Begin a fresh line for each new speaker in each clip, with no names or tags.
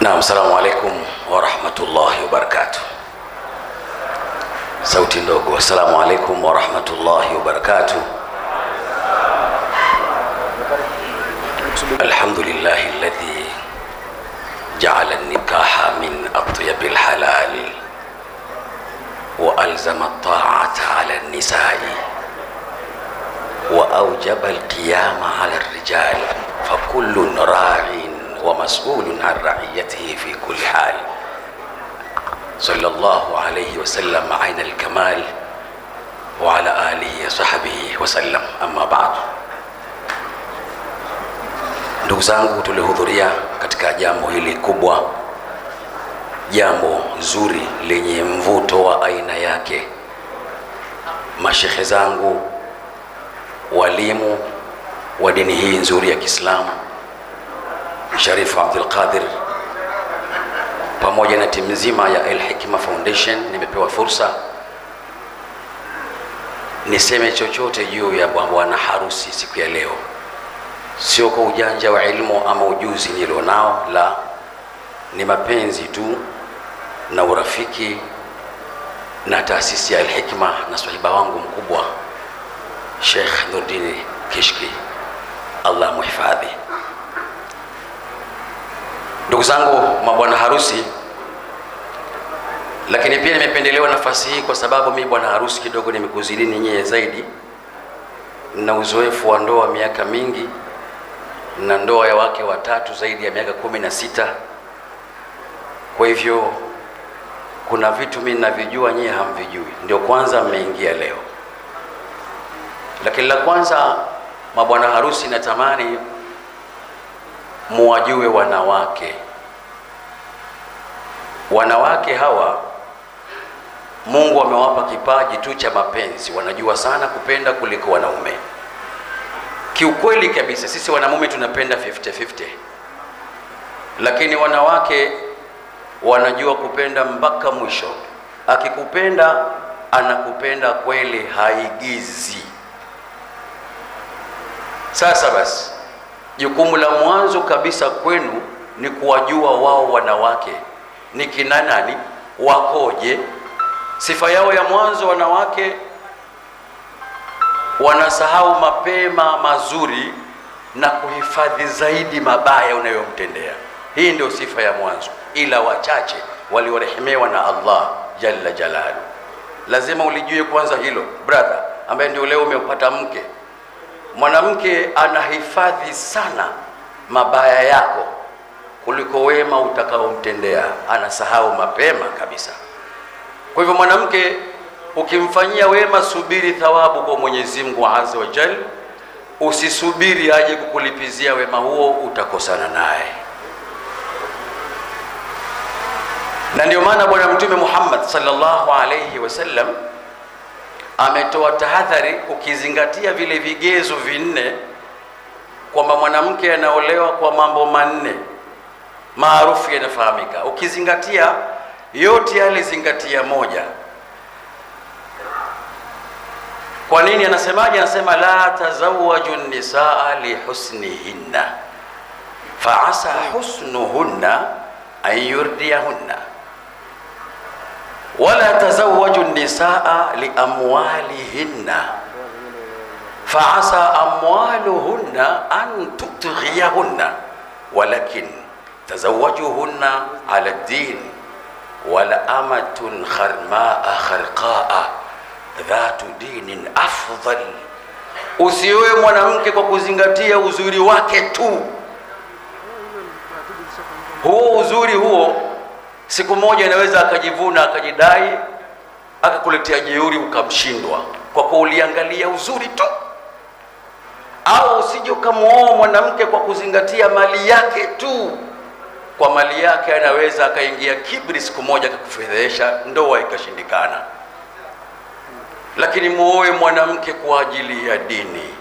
Naam, assalamu alaikum wa rahmatullahi wa barakatuh. Sauti ndogo. Assalamu alaikum wa rahmatullahi wa barakatuh. Alhamdulillahi alladhi ja'ala an-nikaha min atyabil halal wa alzama at-ta'ata 'ala an-nisa'i wa awjaba al-qiyama 'ala ar-rijal fa kullun ra'in wa mas'ulun 'an ra'iyatihi fi kulli hal. Sallallahu alayhi wa sallam 'ayna al-kamal wa 'ala alihi wa sahbihi wa sallam. Amma ba'd. Ndugu zangu, tulihudhuria katika jambo hili kubwa, jambo zuri lenye mvuto wa aina yake. Mashekhe zangu, walimu wa dini hii nzuri ya Kiislamu, Sharif Abdul Qadir pamoja na timu nzima ya Al-Hikma Foundation, nimepewa fursa niseme chochote juu ya bwana harusi siku ya leo. Sio kwa ujanja wa elimu ama ujuzi nilionao, la, ni mapenzi tu na urafiki na taasisi ya Al-Hikma na sahiba wangu mkubwa Sheikh Nuruddin Kishki, Allah muhifadhi. Ndugu zangu, mabwana harusi, lakini pia nimependelewa nafasi hii kwa sababu mimi bwana harusi kidogo nimekuzidini nyie zaidi, na uzoefu wa ndoa miaka mingi na ndoa ya wake watatu zaidi ya miaka 16. Kwa hivyo kuna vitu mimi ninavijua nyie hamvijui, ndio kwanza mmeingia leo. Lakini la kwanza, mabwana harusi, natamani muwajue wanawake. Wanawake hawa Mungu amewapa kipaji tu cha mapenzi, wanajua sana kupenda kuliko wanaume. Kiukweli kabisa, sisi wanamume tunapenda 50-50, lakini wanawake wanajua kupenda mpaka mwisho. Akikupenda anakupenda kweli, haigizi. Sasa basi, jukumu la mwanzo kabisa kwenu ni kuwajua wao wanawake ni kina nani, wakoje. Sifa yao ya mwanzo, wanawake wanasahau mapema mazuri na kuhifadhi zaidi mabaya unayomtendea. Hii ndio sifa ya mwanzo, ila wachache waliorehemewa na Allah jalla jalalu. Lazima ulijue kwanza hilo, brother, ambaye ndio leo umepata mke. Mwanamke anahifadhi sana mabaya yako kuliko wema utakaomtendea, anasahau mapema kabisa. Kwa hivyo mwanamke, ukimfanyia wema, subiri thawabu kwa Mwenyezi Mungu Azza wa Jalla. Usisubiri aje kukulipizia wema huo, utakosana naye. Na ndio maana Bwana Mtume Muhammad sallallahu alayhi wasallam ametoa tahadhari, ukizingatia vile vigezo vinne, kwamba mwanamke anaolewa kwa mambo manne maarufu yanafahamika. Ukizingatia yote yale, zingatia moja. Kwa nini anasemaje? Anasema la tazawwaju nisaa li husnihinna fa asa husnuhunna an yurdiyahunna wala tazawwaju nisaa li amwalihinna fa asa amwaluhunna an tutghiyahunna walakin tazawwajuhunna ala din wala amatun kharmaa kharqaa dhatu dinin afdal. Usioe mwanamke kwa kuzingatia uzuri wake tu. Huo uzuri huo siku moja inaweza akajivuna akajidai akakuletea jeuri ukamshindwa kwa kuuliangalia uzuri tu. Au usije ukamuoa mwanamke kwa kuzingatia mali yake tu. Kwa mali yake anaweza akaingia kibri siku moja akakufedhesha, ndoa ikashindikana. Lakini muoe mwanamke kwa ajili ya dini.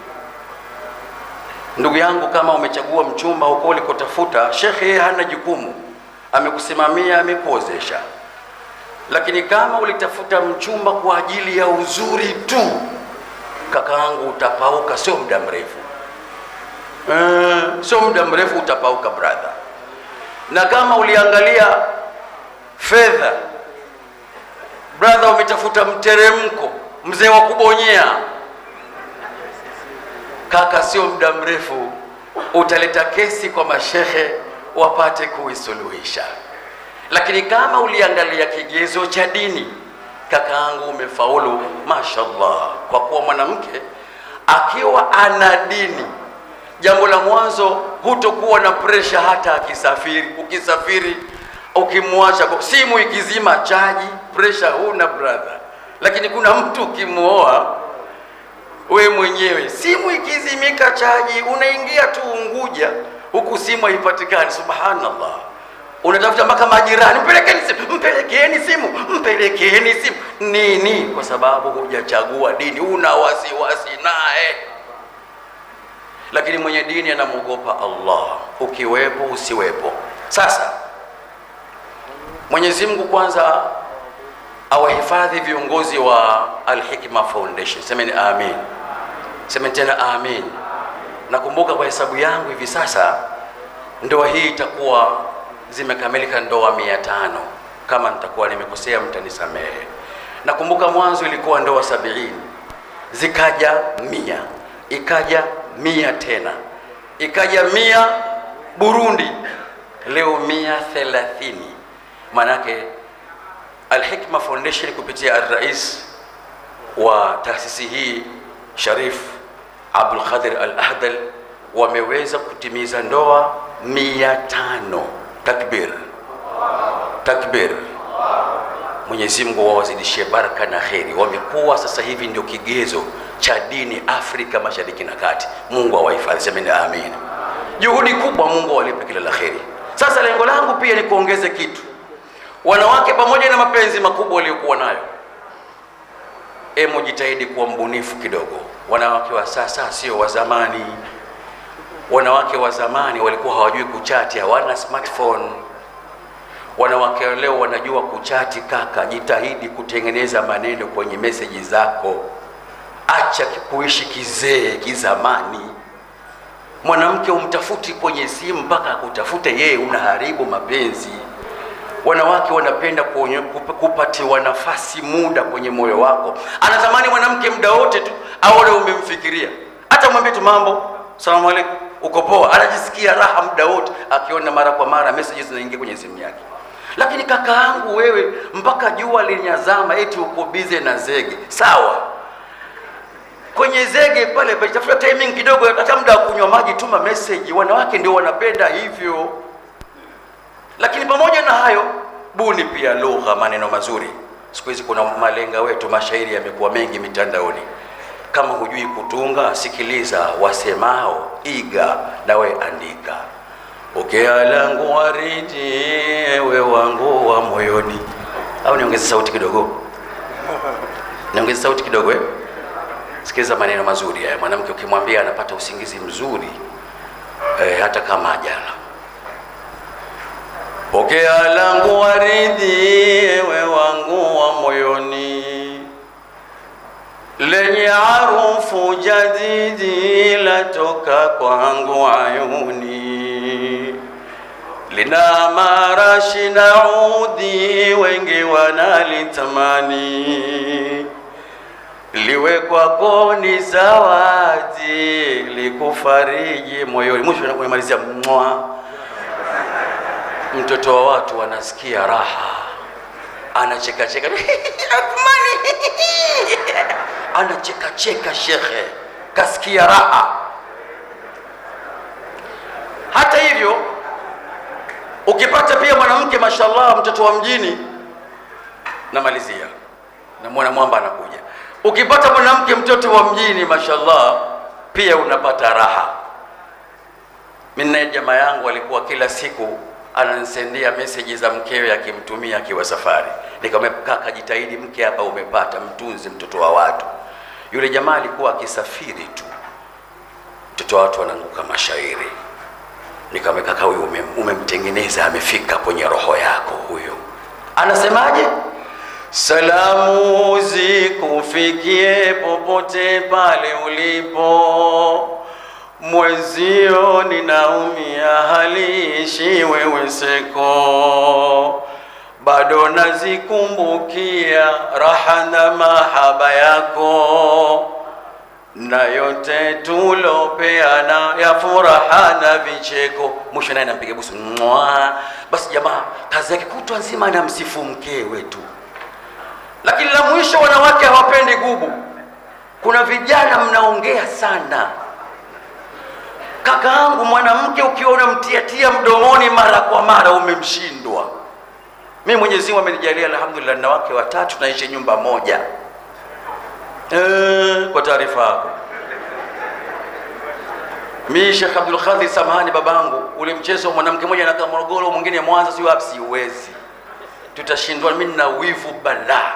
Ndugu yangu, kama umechagua mchumba huko ulikotafuta, shekhe yeye hana jukumu, amekusimamia, amekuozesha. Lakini kama ulitafuta mchumba kwa ajili ya uzuri tu, kakaangu, utapauka sio muda mrefu. Sio muda mrefu utapauka brother. Na kama uliangalia fedha, brother, umetafuta mteremko, mzee wa kubonyea, kaka, sio muda mrefu utaleta kesi kwa mashehe wapate kuisuluhisha. Lakini kama uliangalia kigezo cha dini, kakaangu, umefaulu mashallah, kwa kuwa mwanamke akiwa ana dini, jambo la mwanzo, hutokuwa na pressure hata akisafiri. Ukisafiri ukimwacha simu ikizima chaji, pressure huna brother. Lakini kuna mtu ukimuoa we mwenyewe, simu ikizimika chaji, unaingia tu Unguja, huku simu haipatikani. Subhanallah, unatafuta mpaka majirani, mpelekeeni simu. Nini? Kwa sababu hujachagua dini, una wasiwasi naye. Lakini mwenye dini anamwogopa Allah, ukiwepo usiwepo. Sasa Mwenyezi Mungu kwanza awahifadhi viongozi wa Al-Hikma Foundation. Semeni amin. Semeni tena amin. Nakumbuka kwa hesabu yangu hivi sasa ndoa hii itakuwa zimekamilika ndoa 500. Kama nitakuwa nimekosea mtanisamehe. Nakumbuka mwanzo ilikuwa ndoa 70, zikaja 100, ikaja 100 tena, ikaja 100 Burundi, leo 130. Manake Al-Hikma Foundation kupitia al-Rais wa taasisi hii Sharif Abdul Qadir Al-Ahdal wameweza kutimiza ndoa 500. Takbir, takbir. Mwenyezi Mungu wawazidishie baraka na kheri. Wamekuwa sasa hivi ndio kigezo cha dini Afrika Mashariki na Kati. Mungu awahifadhi. Semeni amin. Juhudi kubwa, Mungu awalipe kila la kheri. Sasa lengo langu pia ni kuongeze kitu. Wanawake pamoja na mapenzi makubwa waliokuwa nayo, mujitahidi kuwa mbunifu kidogo. Wanawake wa sasa sio wa zamani. Wanawake wa zamani walikuwa hawajui kuchati, hawana smartphone. Wanawake leo wanajua kuchati. Kaka, jitahidi kutengeneza maneno kwenye message zako. Acha kuishi kizee kizamani. Mwanamke umtafuti kwenye simu mpaka akutafute yeye, unaharibu mapenzi. Wanawake wanapenda kupatiwa nafasi, muda kwenye moyo wako. Anatamani mwanamke muda wote tu aone umemfikiria. Hata mwambie tu mambo, salamu alaykum, uko poa, anajisikia raha muda wote akiona mara kwa mara messages zinaingia kwenye simu yake. Lakini kakaangu, wewe mpaka jua linyazama eti uko busy na zege. Sawa, kwenye zege pale tafuta timing kidogo, hata muda wa kunywa maji tuma message. Wanawake ndio wanapenda hivyo. Lakini pamoja na hayo, buni pia lugha, maneno mazuri. Siku hizi kuna malenga wetu, mashairi yamekuwa mengi mitandaoni. Kama hujui kutunga, sikiliza wasemao, iga na we andika. Pokea langu waridi, ewe wangu wa moyoni. Au niongeze sauti kidogo? Niongeze sauti kidogo. Sikiliza maneno mazuri haya. Mwanamke ukimwambia anapata usingizi mzuri, hata kama hajala. Pokea langu waridi, ewe wangu wa moyoni, lenye harufu jadidi latoka kwangu ayuni, lina marashi na udi wengi wanalitamani, liwe kwako ni zawadi likufariji moyoni. Mwisho unamalizia mwa. Mtoto wa watu anasikia raha, anacheka cheka anacheka cheka, shekhe kasikia raha. Hata hivyo, ukipata pia mwanamke mashallah, mtoto wa mjini, namalizia na mwana mwamba anakuja. Ukipata mwanamke mtoto wa mjini mashallah, pia unapata raha. Mimi na jamaa yangu alikuwa kila siku ananisendea message za mkewe akimtumia akiwa safari. Nikamwambia kaka, jitahidi, mke hapa umepata, mtunzi mtoto wa watu. Yule jamaa alikuwa akisafiri tu, mtoto wa watu anaanguka mashairi. Nikamwambia kaka, huyu umemtengeneza, amefika kwenye roho yako huyo. Anasemaje? Salamu zikufikie popote pale ulipo, mwezio ninaumia, haliishi wewe seko, bado nazikumbukia raha na mahaba yako, na yote tulopeana ya furaha na vicheko. Mwisho naye nampiga busu. Basi jamaa kazi yake kutwa nzima anamsifu mkewe tu, lakini la mwisho wanawake hawapendi gubu. Kuna vijana mnaongea sana. Kakaangu, mwanamke ukiona mtiatia mdomoni mara kwa mara umemshindwa. Mimi Mwenyezi Mungu amenijalia alhamdulillah na wake watatu, naishi nyumba moja. Kwa taarifa yako, mimi Sheikh Abdul Khadir, samahani babangu, ule mchezo mwanamke mmoja anakaa Morogoro, mwingine Mwanza, sio wapi, siwezi, tutashindwa. Mimi nina wivu balaa.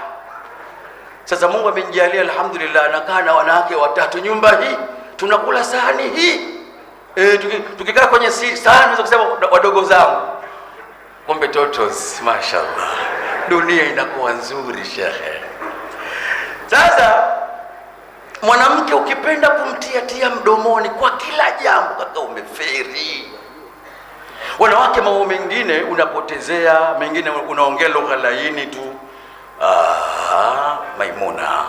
Sasa Mungu amenijalia alhamdulillah, anakaa na wanawake watatu nyumba hii, tunakula sahani hii. Tukikaa kwenye sahani naweza kusema wadogo zangu, kumbe totos, mashaallah, dunia inakuwa nzuri shekhe. Sasa mwanamke ukipenda kumtiatia mdomoni kwa kila jambo, kaka, umeferi. Wanawake mambo mengine unapotezea, mengine unaongea lugha laini tu. Maimuna,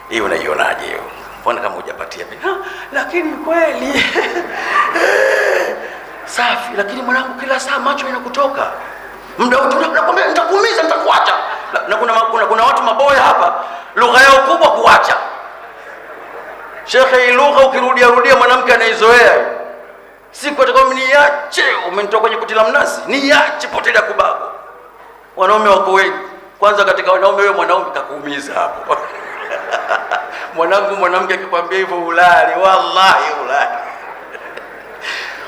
hii unaionaje hiyo? Mbona kama hujapatia mimi? Lakini kweli safi, lakini mwanangu kila saa macho yanakutoka. Muda wote unakwambia nitakuumiza, nitakuacha. Na kuna watu maboya hapa, lugha yao kubwa kuacha. Shekhe, hii lugha ukirudia mwanamke anaizoea. Siku atakao niache, umenitoa kwenye kuti la mnasi, niache potelea kubago. Wanaume wako wengi. Kwanza katika wanaume, wewe mwanaume kakuumiza hapo. Mwanangu, mwanamke akikwambia hivyo ulali, wallahi ulali.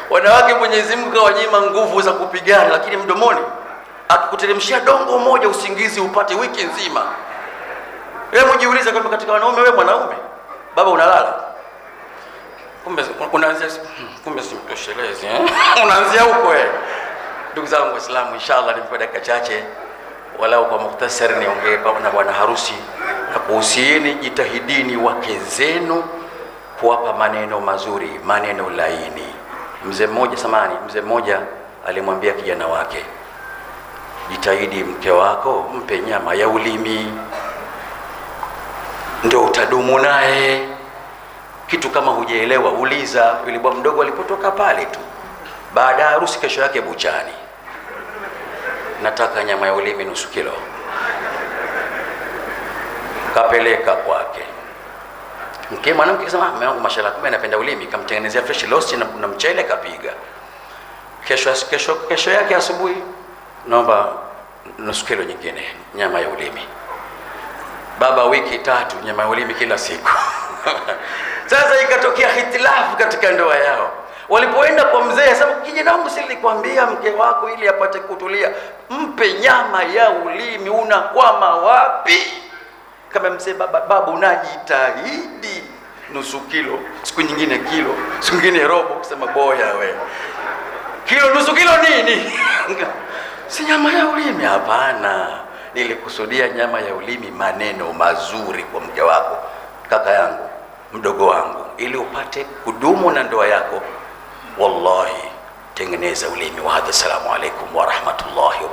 Wanawake Mwenyezi Mungu kawanyima nguvu za kupigana, lakini mdomoni akikuteremshia dongo moja usingizi upate wiki nzima. Wewe mjiulize, kama katika wanaume wewe mwanaume baba unalala, kumbe unaanzia, kumbe simtoshelezi unaanzia huko wewe. Ndugu zangu Waislamu, inshallah nimpe dakika chache walau kwa mukhtasari niongee na bwana harusi na kuhusieni, jitahidini wake zenu kuwapa maneno mazuri, maneno laini. Mzee mmoja alimwambia kijana wake, jitahidi mke wako mpe nyama ya ulimi, ndio utadumu naye. Kitu kama hujaelewa uliza. Yule bwana mdogo alipotoka pale tu, baada ya harusi kesho yake buchani, nataka nyama ya ulimi nusu kilo. Kapeleka kwake. Mwanamke akasema, mume wangu mashallah, kumbe anapenda ulimi, kamtengenezea fresh roast na mchele kapiga. Kesho yake asubuhi, naomba nusu kilo nyingine nyama ya ulimi. Baba wiki 3 nyama ya ulimi kila siku. Sasa ikatokea hitilafu katika ndoa yao. Walipoenda kwa mzee, sababu kijana wangu, si nilikwambia mke wako ili apate kutulia mpe nyama ya ulimi, unakwama wapi? Kama mzee, babu najitahidi nusu kilo, siku nyingine kilo, siku nyingine robo. Kusema boya we, kilo nusu kilo nini? Si nyama ya ulimi. Hapana, nilikusudia nyama ya ulimi, maneno mazuri kwa mke wako, kaka yangu, mdogo wangu, ili upate kudumu na ndoa yako. Wallahi, tengeneza ulimi. Wa hadha, assalamu alaikum wa rahmatullahi wa barakatuh.